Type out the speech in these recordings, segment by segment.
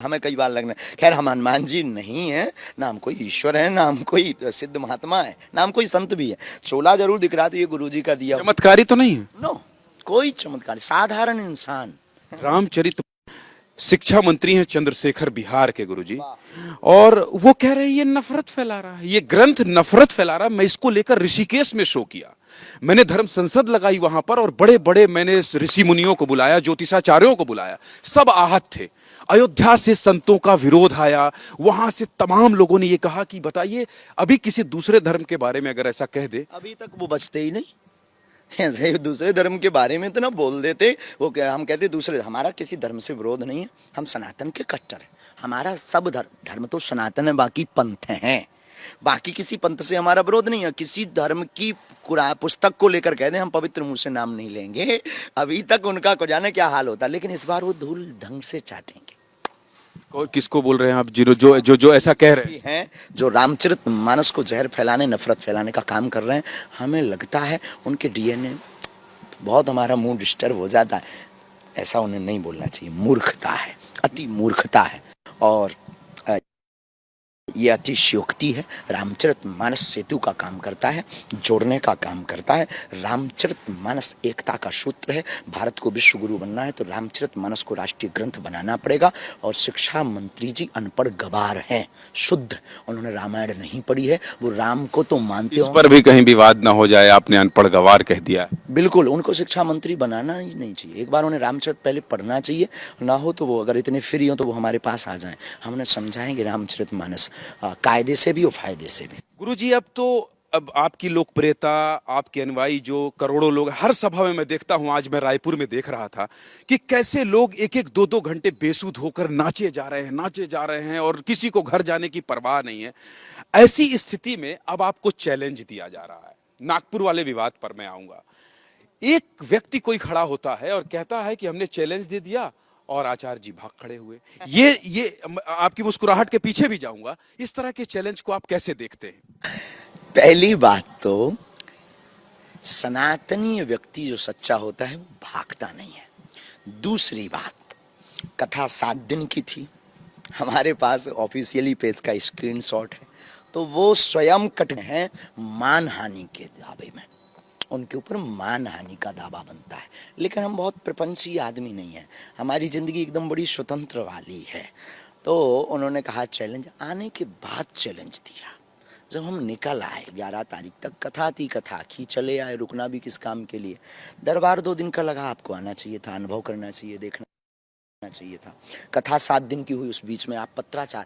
हमें कई बार लगना खैर हम हनुमान जी नहीं है, ना हम कोई ईश्वर है, ना हम कोई सिद्ध महात्मा है, ना हम कोई संत भी है। चोला जरूर दिख रहा, तो ये गुरु जी का दिया। चमत्कारी तो नहीं है? नो, कोई चमत्कार, साधारण इंसान। रामचरित शिक्षा मंत्री हैं चंद्रशेखर बिहार के गुरुजी, और वो कह रहे हैं ये नफरत फैला रहा है, ये ग्रंथ नफरत फैला रहा है। मैं इसको लेकर ऋषिकेश में शो किया, मैंने धर्म संसद लगाई वहां पर, और बड़े बड़े मैंने ऋषि मुनियों को बुलाया, ज्योतिषाचार्यों को बुलाया, सब आहत थे। अयोध्या से संतों का विरोध आया, वहां से तमाम लोगों ने ये कहा कि बताइए अभी किसी दूसरे धर्म के बारे में अगर ऐसा कह दे, अभी तक वो बचते ही नहीं। ऐसे दूसरे धर्म के बारे में तो ना बोल देते, वो क्या हम कहते दूसरे। हमारा किसी धर्म से विरोध नहीं है, हम सनातन के कट्टर हैं। हमारा सब धर्म तो सनातन है, बाकी पंथ हैं। बाकी किसी पंथ से हमारा विरोध नहीं है। किसी धर्म की पुस्तक को लेकर कह दें हम पवित्र मुंह से नाम नहीं लेंगे, अभी तक उनका को जाने क्या हाल होता, लेकिन इस बार वो धूल ढंग से चाटेंगे। और किसको बोल रहे हैं आप? जो ऐसा कह रहे हैं, जो रामचरित मानस को जहर फैलाने, नफरत फैलाने का काम कर रहे हैं। हमें लगता है उनके डीएनए, बहुत हमारा मूड डिस्टर्ब हो जाता है। ऐसा उन्हें नहीं बोलना चाहिए, मूर्खता है, अति मूर्खता है। और ये अतिशयोक्ति है। रामचरितमानस सेतु का काम करता है, जोड़ने का काम करता है। रामचरितमानस एकता का सूत्र है। भारत को विश्व गुरु बनना है तो रामचरितमानस को राष्ट्रीय ग्रंथ बनाना पड़ेगा। और शिक्षा मंत्री जी अनपढ़ गवार हैं, शुद्ध, उन्होंने रामायण नहीं पढ़ी है। वो राम को तो मानते हैं, इस पर भी कहीं विवाद ना हो जाए, आपने अनपढ़ गवार कह दिया। बिल्कुल, उनको शिक्षा मंत्री बनाना ही नहीं चाहिए। एक बार उन्हें रामचरित पहले पढ़ना चाहिए, ना हो तो वो अगर इतने फ्री हो तो वो हमारे पास आ जाएं, हम उन्हें समझाएंगे रामचरितमानस कायदे से भी और फायदे से भी। गुरुजी अब आपकी लोकप्रियता, आपके अनुयायी जो करोड़ों लोग, हर सभा में मैं देखता हूं, आज मैं रायपुर में देख रहा था कि कैसे लोग एक एक दो दो घंटे बेसुध होकर नाचे जा रहे हैं और किसी को घर जाने की परवाह नहीं है। ऐसी स्थिति में अब आपको चैलेंज दिया जा रहा है। नागपुर वाले विवाद पर मैं आऊंगा। एक व्यक्ति कोई खड़ा होता है और कहता है कि हमने चैलेंज दे दिया, और आचार्य जी भाग खड़े हुए। ये आपकी मुस्कुराहट के पीछे भी जाऊंगा। इस तरह के चैलेंज को आप कैसे देखते हैं? पहली बात तो सनातनी व्यक्ति जो सच्चा होता है वो भागता नहीं है। दूसरी बात, कथा 7 दिन की थी, हमारे पास ऑफिशियली पेज का स्क्रीनशॉट है, तो वो स्वयं कट हैं मानहानि के दावे में। उनके ऊपर मानहानि का दावा बनता है। लेकिन हम बहुत प्रपंची आदमी नहीं है, हमारी जिंदगी एकदम बड़ी स्वतंत्र वाली है। तो उन्होंने कहा चैलेंज, आने के बाद चैलेंज दिया। जब हम निकल आए 11 तारीख तक, कथा थी, कथा की, चले आए, रुकना भी किस काम के लिए। दरबार 2 दिन का लगा, आपको आना चाहिए था, अनुभव करना चाहिए, देखना चाहिए था। कथा 7 दिन की हुई, उस बीच में आप पत्राचार,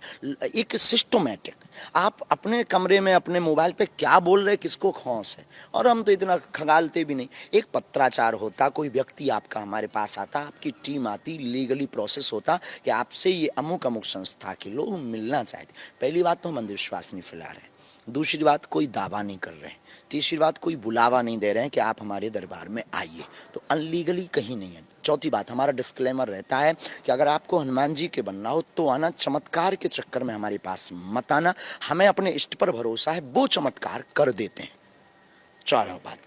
एक सिस्टमैटिक, आप अपने कमरे में अपने मोबाइल पे क्या बोल रहे, किसको खौंस है, और हम तो इतना खंगालते भी नहीं। एक पत्राचार होता, कोई व्यक्ति आपका हमारे पास आता, आपकी टीम आती, लीगली प्रोसेस होता कि आपसे ये अमुक अमुक संस्था के लोग मिलना चाहते। पहली बात तो हम अंधविश्वास नहीं फैला रहे हैं। दूसरी बात, कोई दावा नहीं कर रहे हैं। तीसरी बात, कोई बुलावा नहीं दे रहे हैं कि आप हमारे दरबार में आइए, तो अनलीगली कहीं नहीं है। चौथी बात, हमारा डिस्क्लेमर रहता है कि अगर आपको हनुमान जी के बनना हो तो आना, चमत्कार के चक्कर में हमारे पास मत आना। हमें अपने इष्ट पर भरोसा है, वो चमत्कार कर देते हैं। चारों बात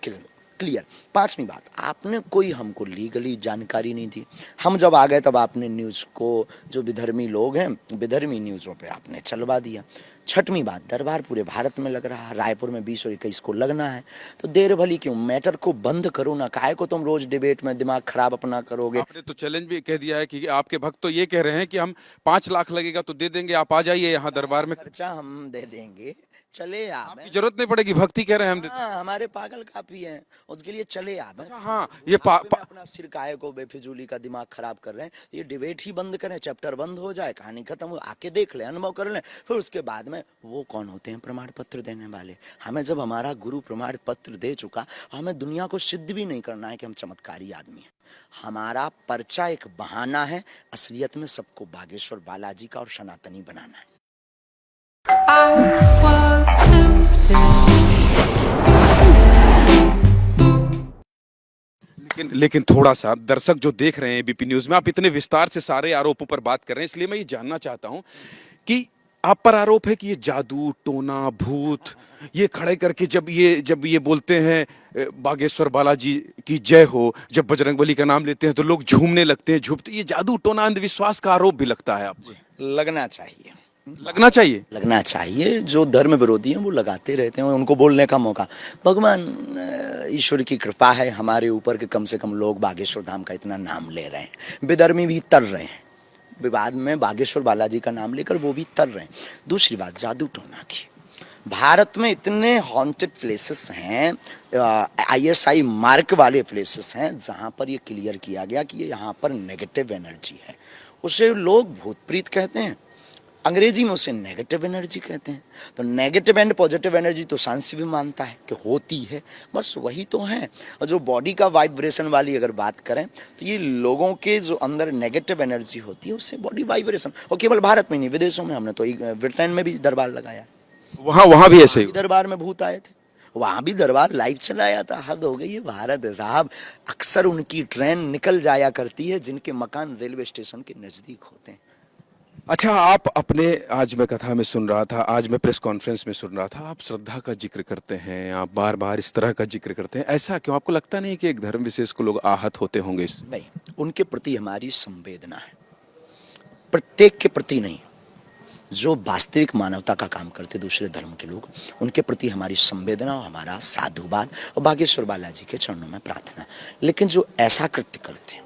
क्लियर। 5वीं बात, आपने कोई हमको लीगली जानकारी नहीं दी। हम जब आ गए तब आपने न्यूज़ को, जो विधर्मी लोग हैं, विधर्मी न्यूज़ों पे आपने चलवा दिया। 6वीं बात, दरबार पूरे भारत में लग रहा है, रायपुर में 20 और 21 को लगना है, तो देर भली क्यों, मैटर को बंद करो ना। काहे को तुम रोज डिबेट में दिमाग खराब अपना करोगे। आपने तो चैलेंज भी कह दिया है कि आपके भक्त तो ये कह रहे हैं कि हम 5 लाख लगेगा तो दे देंगे, आप आ जाइए यहाँ दरबार में, खर्चा हम दे देंगे, चले आप, जरूरत नहीं पड़ेगी, भक्ति कह रहे हैं हम। हाँ, हमारे पागल काफी हैं, उसके लिए चले आप। हाँ, ये अपना सिर काहे को बेफिजूली का दिमाग खराब कर रहे हैं। ये डिबेट ही बंद करें, चैप्टर बंद हो जाए, कहानी खत्म हो, आके देख ले, अनुभव कर ले, फिर उसके बाद में वो कौन होते हैं प्रमाण पत्र देने वाले। हमें जब हमारा गुरु प्रमाण पत्र दे चुका, हमें दुनिया को सिद्ध भी नहीं करना है कि हम चमत्कारी आदमी हैं। हमारा पर्चा एक बहाना है, असलियत में सबको बागेश्वर बालाजी का और सनातनी बनाना है। लेकिन थोड़ा सा दर्शक जो देख रहे हैं एबीपी न्यूज में, आप इतने विस्तार से सारे आरोपों पर बात कर रहे हैं, इसलिए मैं ये जानना चाहता हूं कि आप पर आरोप है कि ये जादू टोना भूत, ये खड़े करके जब ये बोलते हैं बागेश्वर बालाजी की जय हो, जब बजरंगबली का नाम लेते हैं तो लोग झूमने लगते हैं, झूमते, ये जादू टोना अंधविश्वास का आरोप भी लगता है आपको? लगना चाहिए, लगना चाहिए। लगना चाहिए। जो धर्म विरोधी हैं वो लगाते रहते हैं, उनको बोलने का मौका। भगवान ईश्वर की कृपा है हमारे ऊपर कि कम से कम लोग बागेश्वर धाम का इतना नाम ले रहे हैं, विधर्मी भी तर रहे हैं विवाद में बागेश्वर बालाजी का नाम लेकर, वो भी तर रहे हैं। दूसरी बात जादू टोना की, भारत में इतने हॉन्टेड प्लेसेस हैं, ISI मार्क वाले प्लेसेस हैं जहाँ पर ये क्लियर किया गया कि ये यहाँ पर नेगेटिव एनर्जी है। उसे लोग भूत प्रीत कहते हैं, अंग्रेजी में उसे नेगेटिव एनर्जी कहते हैं। तो नेगेटिव एंड पॉजिटिव एनर्जी तो साइंस भी मानता है कि होती है, बस वही तो है। और जो बॉडी का वाइब्रेशन वाली अगर बात करें तो ये लोगों के जो अंदर नेगेटिव एनर्जी होती है उससे बॉडी वाइब्रेशन, और केवल भारत में नहीं विदेशों में, हमने तो ब्रिटेन में भी दरबार लगाया, वहां वहां भी ऐसे ही। दरबार में भूत आए थे, वहां भी दरबार लाइव चलाया था। हद हो गई, ये भारत है साहब। अक्सर उनकी ट्रेन निकल जाया करती है जिनके मकान रेलवे स्टेशन के नजदीक होते हैं। अच्छा, आप अपने, आज मैं कथा में सुन रहा था, आज मैं प्रेस कॉन्फ्रेंस में सुन रहा था, आप श्रद्धा का जिक्र करते हैं, आप बार बार इस तरह का जिक्र करते हैं, ऐसा क्यों? आपको लगता नहीं कि एक धर्म विशेष को लोग आहत होते होंगे इससे? नहीं, उनके प्रति हमारी संवेदना है, प्रत्येक के प्रति नहीं। जो वास्तविक मानवता का काम करते दूसरे धर्म के लोग, उनके प्रति हमारी संवेदना और हमारा साधुवाद और बागेश्वर बालाजी के चरणों में प्रार्थना। लेकिन जो ऐसा कृत्य करते हैं,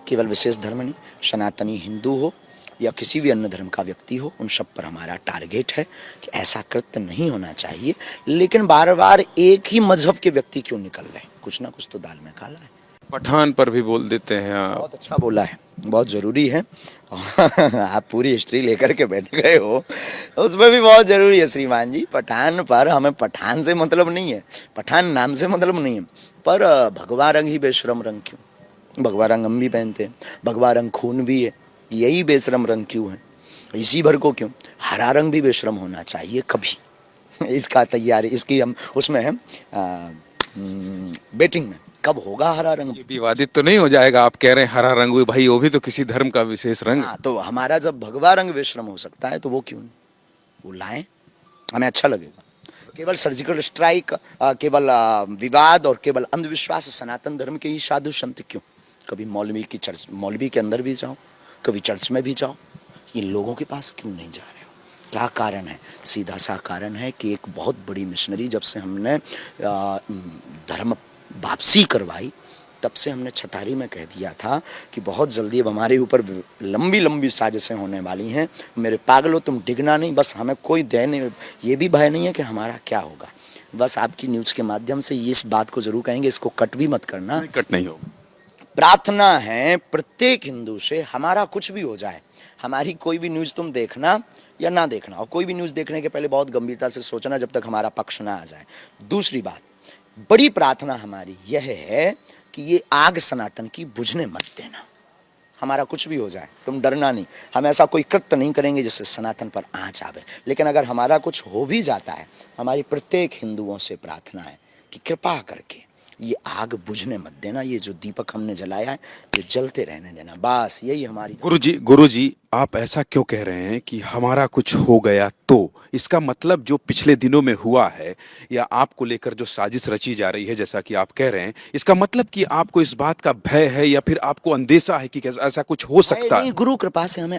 केवल विशेष धर्म नहीं, सनातनी हिंदू हो या किसी भी अन्य धर्म का व्यक्ति हो, उन सब पर हमारा टारगेट है कि ऐसा कृत्य नहीं होना चाहिए। लेकिन बार बार एक ही मजहब के व्यक्ति क्यों निकल रहे हैं? कुछ ना कुछ तो दाल में काला है। पठान पर भी बोल देते हैं आप। बहुत अच्छा बोला है, बहुत जरूरी है। आप पूरी हिस्ट्री लेकर के बैठ गए हो, उसमें भी बहुत जरूरी है श्रीमान जी। पठान पर हमें पठान से मतलब नहीं है, पठान नाम से मतलब नहीं है, पर भगवा रंग ही बेशरम रंग क्यों? भगवा रंग हम भी पहनते हैं, भगवा रंग खून भी है, यही बेशरम रंग क्यों है? इसी भर को क्यों? हरा रंग भी बेशरम होना चाहिए कभी। इसका तैयारी, इसकी हम उसमें है बेटिंग में, कब होगा हरा रंग? ये विवादित तो नहीं हो जाएगा? आप कह रहे हैं हरा रंग, भाई वो भी तो किसी धर्म का विशेष रंग है। हाँ, तो हमारा जब भगवा रंग बेशरम हो सकता है तो वो क्यों नहीं? वो लाएं, हमें अच्छा लगेगा। केवल सर्जिकल स्ट्राइक, केवल विवाद और केवल अंधविश्वास सनातन धर्म के ही साधु संत क्यों? कभी मौलवी की चर्च, मौलवी के अंदर भी जाओ, कभी चर्च में भी जाओ, इन लोगों के पास क्यों नहीं जा रहे हो? क्या कारण है? सीधा सा कारण है कि एक बहुत बड़ी मिशनरी जब से हमने धर्म वापसी करवाई, तब से हमने छतारी में कह दिया था कि बहुत जल्दी अब हमारे ऊपर लंबी लंबी साजिशें होने वाली हैं। मेरे पागलों, तुम डिगना नहीं, बस हमें कोई दया नहीं, ये भी भय नहीं है कि हमारा क्या होगा। बस आपकी न्यूज़ के माध्यम से इस बात को जरूर कहेंगे, इसको कट भी मत करना। कट नहीं होगा। प्रार्थना है प्रत्येक हिंदू से, हमारा कुछ भी हो जाए, हमारी कोई भी न्यूज़ तुम देखना या ना देखना, और कोई भी न्यूज़ देखने के पहले बहुत गंभीरता से सोचना जब तक हमारा पक्ष ना आ जाए। दूसरी बात, बड़ी प्रार्थना हमारी यह है कि ये आग सनातन की बुझने मत देना। हमारा कुछ भी हो जाए तुम डरना नहीं, हम ऐसा कोई कृत्य नहीं करेंगे जिससे सनातन पर आँच आवे। लेकिन अगर हमारा कुछ हो भी जाता है, हमारी प्रत्येक हिंदुओं से प्रार्थना है कि कृपा करके ये आग बुझने मत देना, ये जो दीपक हमने जलाया है ये जलते रहने देना, बस यही हमारी। गुरुजी, आप ऐसा क्यों कह रहे हैं कि हमारा कुछ हो गया तो? इसका मतलब जो पिछले दिनों में हुआ है या आपको लेकर जो साजिश रची जा रही है, जैसा कि आप कह रहे हैं, इसका मतलब कि आपको इस बात का भय है या फिर आपको अंदेशा है कि ऐसा कुछ हो सकता है? गुरु कृपा से हमें